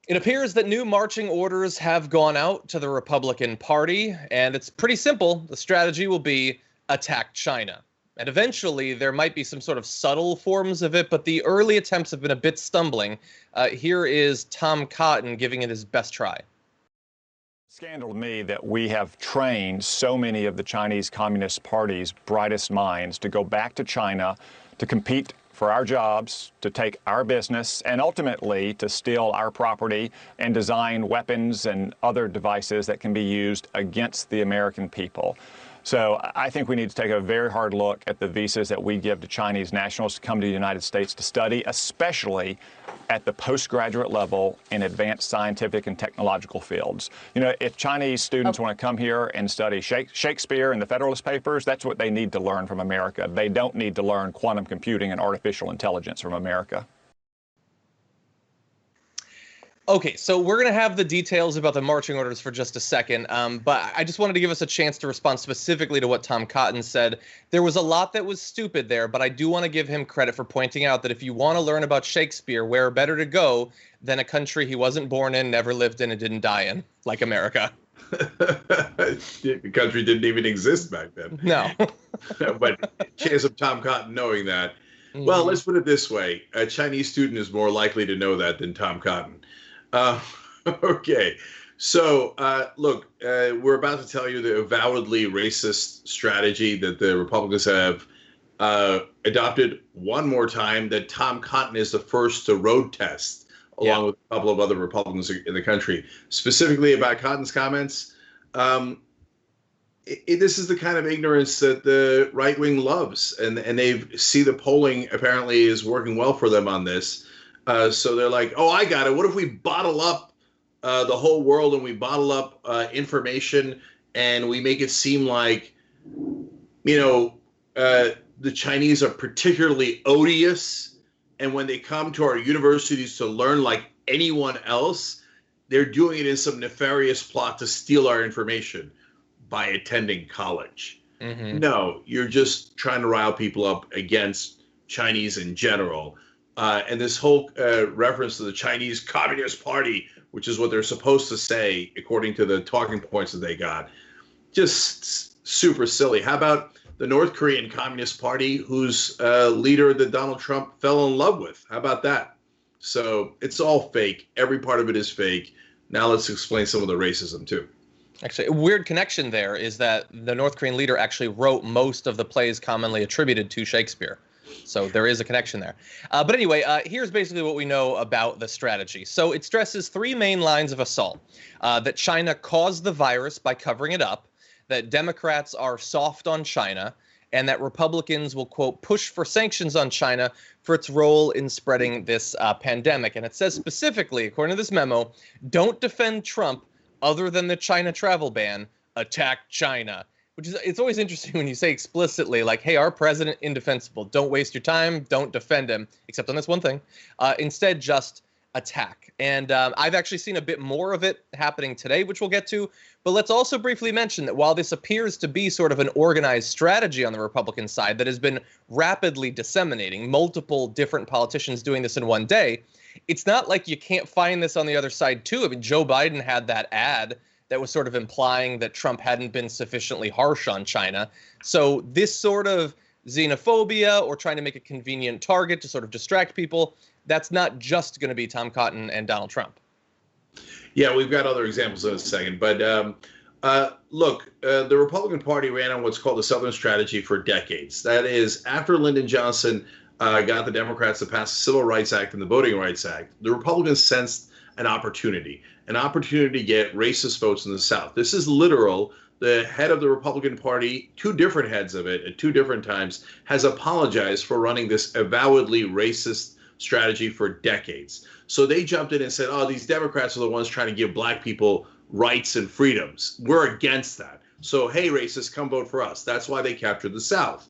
It appears that new marching orders have gone out to the Republican Party, and it's pretty simple. The strategy will be attack China. And eventually, there might be some sort of subtle forms of it, but the early attempts have been a bit stumbling. Here is Tom Cotton giving it his best try. Scandal to me that we have trained so many of the Chinese Communist Party's brightest minds to go back to China to compete for our jobs, to take our business, and ultimately to steal our property and design weapons and other devices that can be used against the American people. So I think we need to take a very hard look at the visas that we give to Chinese nationals to come to the United States to study, especially at the postgraduate level in advanced scientific and technological fields. You know, if Chinese students want to come here and study Shakespeare and the Federalist Papers, that's what they need to learn from America. They don't need to learn quantum computing and artificial intelligence from America. Okay, so we're going to have the details about the marching orders for just a second, but I just wanted to give us a chance to respond specifically to what Tom Cotton said. There was a lot that was stupid there, but I do want to give him credit for pointing out that if you want to learn about Shakespeare, where better to go than a country he wasn't born in, never lived in, and didn't die in, like America. The country didn't even exist back then. No. But chance of Tom Cotton knowing that. Well, let's put it this way. A Chinese student is more likely to know that than Tom Cotton. Okay, so look, we're about to tell you the avowedly racist strategy that the Republicans have adopted one more time, that Tom Cotton is the first to road test, along with a couple of other Republicans in the country. Specifically about Cotton's comments, this is the kind of ignorance that the right wing loves, and they see the polling apparently is working well for them on this. So they're like, oh, I got it. What if we bottle up the whole world and we bottle up information and we make it seem like, the Chinese are particularly odious. And when they come to our universities to learn like anyone else, they're doing it in some nefarious plot to steal our information by attending college. Mm-hmm. No, you're just trying to rile people up against Chinese in general. And this whole reference to the Chinese Communist Party, which is what they're supposed to say, according to the talking points that they got, just super silly. How about the North Korean Communist Party, whose leader that Donald Trump fell in love with? How about that? So it's all fake. Every part of it is fake. Now let's explain some of the racism, too. Actually, a weird connection there is that the North Korean leader actually wrote most of the plays commonly attributed to Shakespeare. So there is a connection there. But anyway, here's basically what we know about the strategy. So it stresses three main lines of assault. That China caused the virus by covering it up, that Democrats are soft on China, and that Republicans will, quote, push for sanctions on China for its role in spreading this pandemic. And it says specifically, according to this memo, don't defend Trump other than the China travel ban, attack China. Which is, it's always interesting when you say explicitly, like, hey, our president, indefensible. Don't waste your time. Don't defend him, except on this one thing. Instead, just attack. And I've actually seen a bit more of it happening today, which we'll get to. But let's also briefly mention that while this appears to be sort of an organized strategy on the Republican side that has been rapidly disseminating, multiple different politicians doing this in one day, it's not like you can't find this on the other side, too. I mean, Joe Biden had that ad that was sort of implying that Trump hadn't been sufficiently harsh on China. So this sort of xenophobia or trying to make a convenient target to sort of distract people, that's not just going to be Tom Cotton and Donald Trump. Yeah, we've got other examples in a second. But look, the Republican Party ran on what's called the Southern Strategy for decades. That is, after Lyndon Johnson got the Democrats to pass the Civil Rights Act and the Voting Rights Act, the Republicans sensed an opportunity to get racist votes in the South. This is literal. The head of the Republican Party, two different heads of it at two different times, has apologized for running this avowedly racist strategy for decades. So they jumped in and said, oh, these Democrats are the ones trying to give black people rights and freedoms. We're against that. So, hey, racists, come vote for us. That's why they captured the South.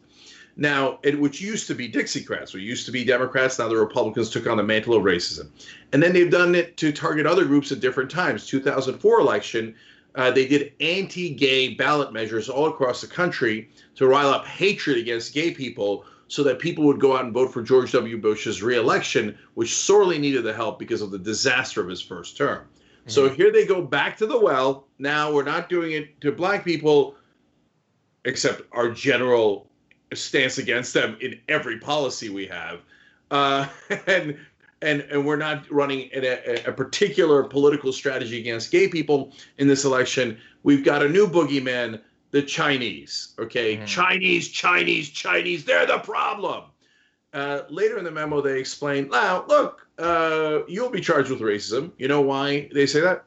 Now, which used to be Dixiecrats, or used to be Democrats, now the Republicans took on the mantle of racism. And then they've done it to target other groups at different times. 2004 election, they did anti-gay ballot measures all across the country to rile up hatred against gay people so that people would go out and vote for George W. Bush's reelection, which sorely needed the help because of the disaster of his first term. Mm-hmm. So here they go back to the well. Now we're not doing it to black people, except our general stance against them in every policy we have. And we're not running a particular political strategy against gay people in this election. We've got a new boogeyman, the Chinese. Okay, mm-hmm. Chinese, they're the problem. Later in the memo, they explain, now, look, you'll be charged with racism. You know why they say that?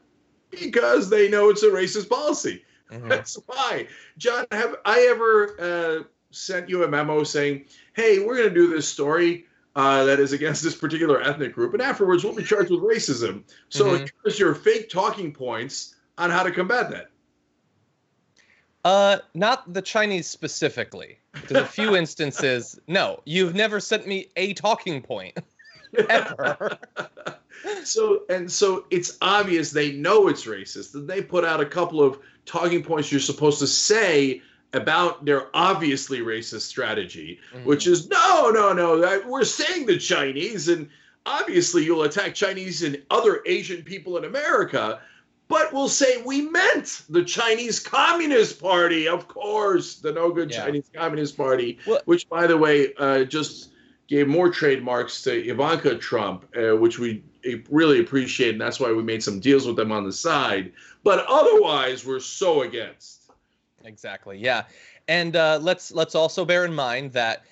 Because they know it's a racist policy. Mm-hmm. That's why. John, have I ever sent you a memo saying, hey, we're going to do this story that is against this particular ethnic group, and afterwards we'll be charged with racism. So mm-hmm. here's your fake talking points on how to combat that. Not the Chinese specifically. There's a few instances. No, you've never sent me a talking point ever. So it's obvious they know it's racist, and they put out a couple of talking points you're supposed to say about their obviously racist strategy, mm-hmm. which is no, we're saying the Chinese, and obviously you'll attack Chinese and other Asian people in America, but we'll say we meant the Chinese Communist Party, of course, the no good Chinese Communist Party, which, by the way, just gave more trademarks to Ivanka Trump, which we really appreciate, and that's why we made some deals with them on the side. But otherwise, we're so against. Exactly. Yeah. And let's also bear in mind that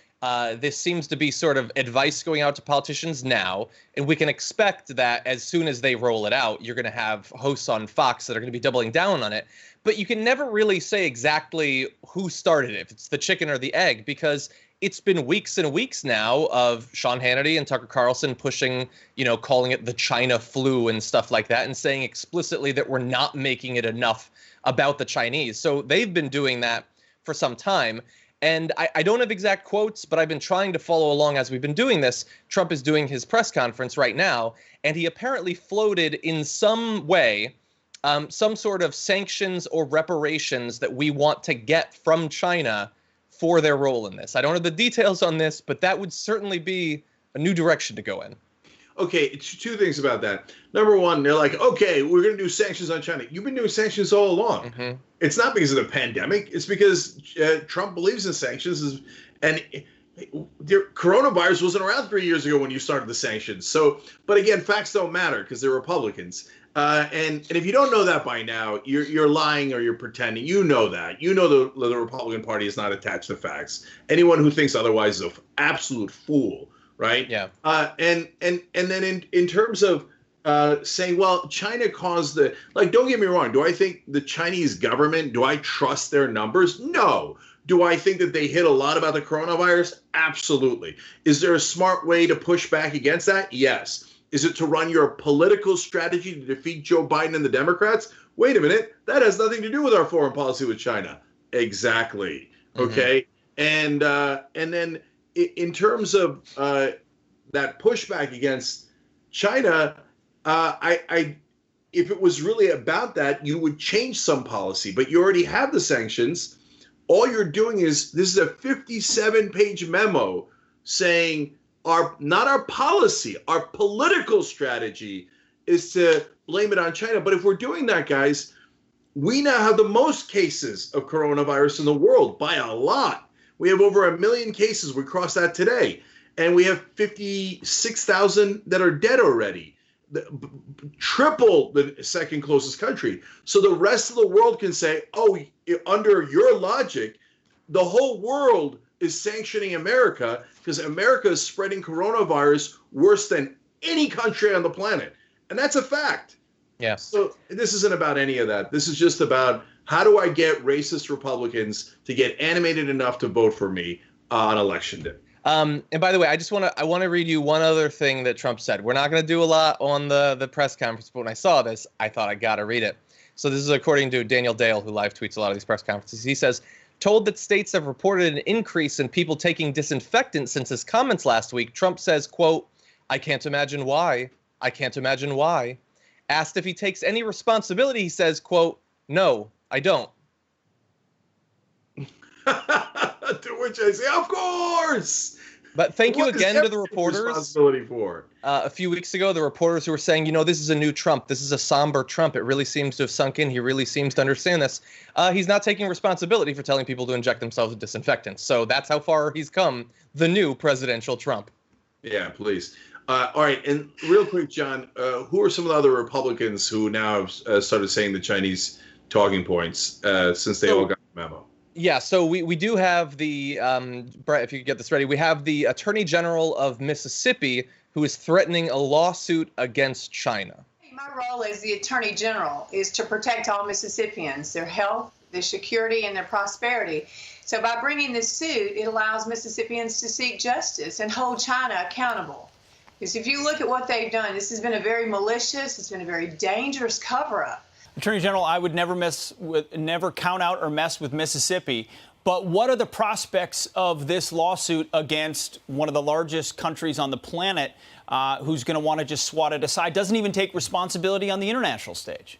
this seems to be sort of advice going out to politicians now, and we can expect that as soon as they roll it out, you're going to have hosts on Fox that are going to be doubling down on it. But you can never really say exactly who started it, if it's the chicken or the egg, because it's been weeks and weeks now of Sean Hannity and Tucker Carlson pushing, calling it the China flu and stuff like that, and saying explicitly that we're not making it enough about the Chinese. So they've been doing that for some time. And I don't have exact quotes, but I've been trying to follow along as we've been doing this. Trump is doing his press conference right now, and he apparently floated in some way some sort of sanctions or reparations that we want to get from China for their role in this. I don't have the details on this, but that would certainly be a new direction to go in. Okay, it's two things about that. Number one, they're like, okay, we're going to do sanctions on China. You've been doing sanctions all along. Mm-hmm. It's not because of the pandemic. It's because Trump believes in sanctions. And the coronavirus wasn't around 3 years ago when you started the sanctions. So, but again, facts don't matter because they're Republicans. And if you don't know that by now, you're lying or you're pretending. You know that. You know the Republican Party is not attached to facts. Anyone who thinks otherwise is an absolute fool. Right. Yeah. And then in terms of saying, well, China caused don't get me wrong. Do I think the Chinese government, do I trust their numbers? No. Do I think that they hid a lot about the coronavirus? Absolutely. Is there a smart way to push back against that? Yes. Is it to run your political strategy to defeat Joe Biden and the Democrats? Wait a minute. That has nothing to do with our foreign policy with China. Exactly. Okay. Mm-hmm. And then in terms of that pushback against China, if it was really about that, you would change some policy. But you already have the sanctions. All you're doing is, this is a 57-page memo saying not our policy, our political strategy is to blame it on China. But if we're doing that, guys, we now have the most cases of coronavirus in the world by a lot. We have over 1 million cases. We crossed that today. And we have 56,000 that are dead already. Triple the second closest country. So the rest of the world can say, oh, under your logic, the whole world is sanctioning America because America is spreading coronavirus worse than any country on the planet. And that's a fact. Yeah. So this isn't about any of that. This is just about, how do I get racist Republicans to get animated enough to vote for me on election day? And by the way, I want to read you one other thing that Trump said. We're not going to do a lot on the press conference, but when I saw this, I thought I got to read it. So this is according to Daniel Dale, who live tweets a lot of these press conferences. He says, told that states have reported an increase in people taking disinfectant since his comments last week, Trump says, quote, I can't imagine why. I can't imagine why. Asked if he takes any responsibility, he says, quote, no, I don't. To which I say, of course. But thank you What again is to the reporters. Responsibility for? A few weeks ago, the reporters who were saying, you know, this is a new Trump. This is a somber Trump. It really seems to have sunk in. He really seems to understand this. He's not taking responsibility for telling people to inject themselves with disinfectants. So that's how far he's come, the new presidential Trump. Yeah, please. All right. And real quick, John, who are some of the other Republicans who now have started saying the Chinese talking points since they all got the memo? Yeah, so we do have the, Brett, if you could get this ready, we have the Attorney General of Mississippi who is threatening a lawsuit against China. My role as the Attorney General is to protect all Mississippians, their health, their security, and their prosperity. So by bringing this suit, it allows Mississippians to seek justice and hold China accountable. Because if you look at what they've done, this has been a very malicious, it's been a very dangerous cover-up. Attorney General, I would never count out or mess with Mississippi. But what are the prospects of this lawsuit against one of the largest countries on the planet who's going to want to just swat it aside, doesn't even take responsibility on the international stage?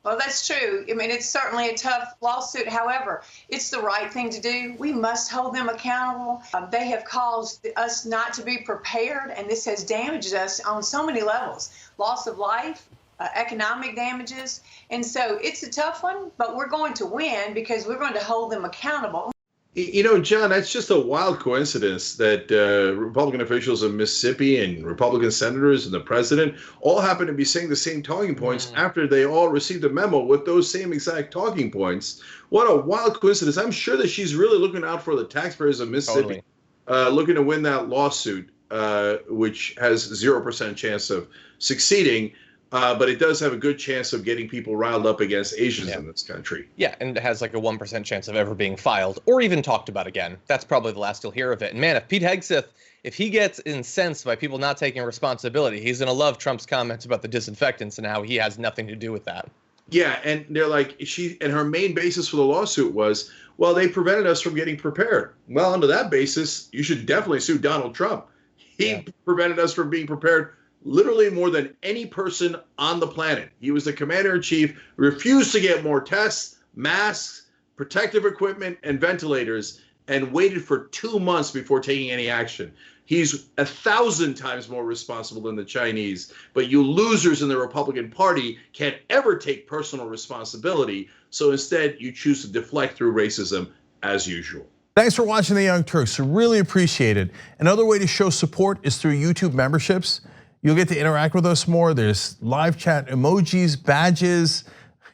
Well, that's true. I mean, it's certainly a tough lawsuit. However, it's the right thing to do. We must hold them accountable. They have caused us not to be prepared, and this has damaged us on so many levels. Loss of life, economic damages. And so it's a tough one, but we're going to win because we're going to hold them accountable. You know, John, that's just a wild coincidence that Republican officials in Mississippi and Republican senators and the president all happen to be saying the same talking points after they all received a memo with those same exact talking points. What a wild coincidence. I'm sure that she's really looking out for the taxpayers of Mississippi, looking to win that lawsuit, which has 0% chance of succeeding. But it does have a good chance of getting people riled up against Asians in this country. Yeah, and it has like a 1% chance of ever being filed or even talked about again. That's probably the last you'll hear of it. And man, if Pete Hegseth, if he gets incensed by people not taking responsibility, he's going to love Trump's comments about the disinfectants and how he has nothing to do with that. Yeah, and they're like, her main basis for the lawsuit was, well, they prevented us from getting prepared. Well, under that basis, you should definitely sue Donald Trump. He prevented us from being prepared literally more than any person on the planet. He was the commander-in-chief, refused to get more tests, masks, protective equipment, and ventilators, and waited for 2 months before taking any action. He's 1,000 times more responsible than the Chinese, but you losers in the Republican Party can't ever take personal responsibility, so instead you choose to deflect through racism as usual. Thanks for watching The Young Turks. We really appreciate it. Another way to show support is through YouTube memberships. You'll get to interact with us more. There's live chat emojis, badges.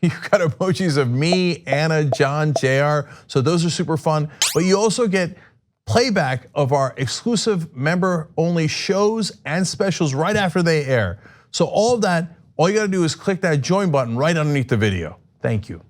You've got emojis of me, Anna, John, JR. So those are super fun. But you also get playback of our exclusive member-only shows and specials right after they air. So all of that, all you gotta do is click that join button right underneath the video. Thank you.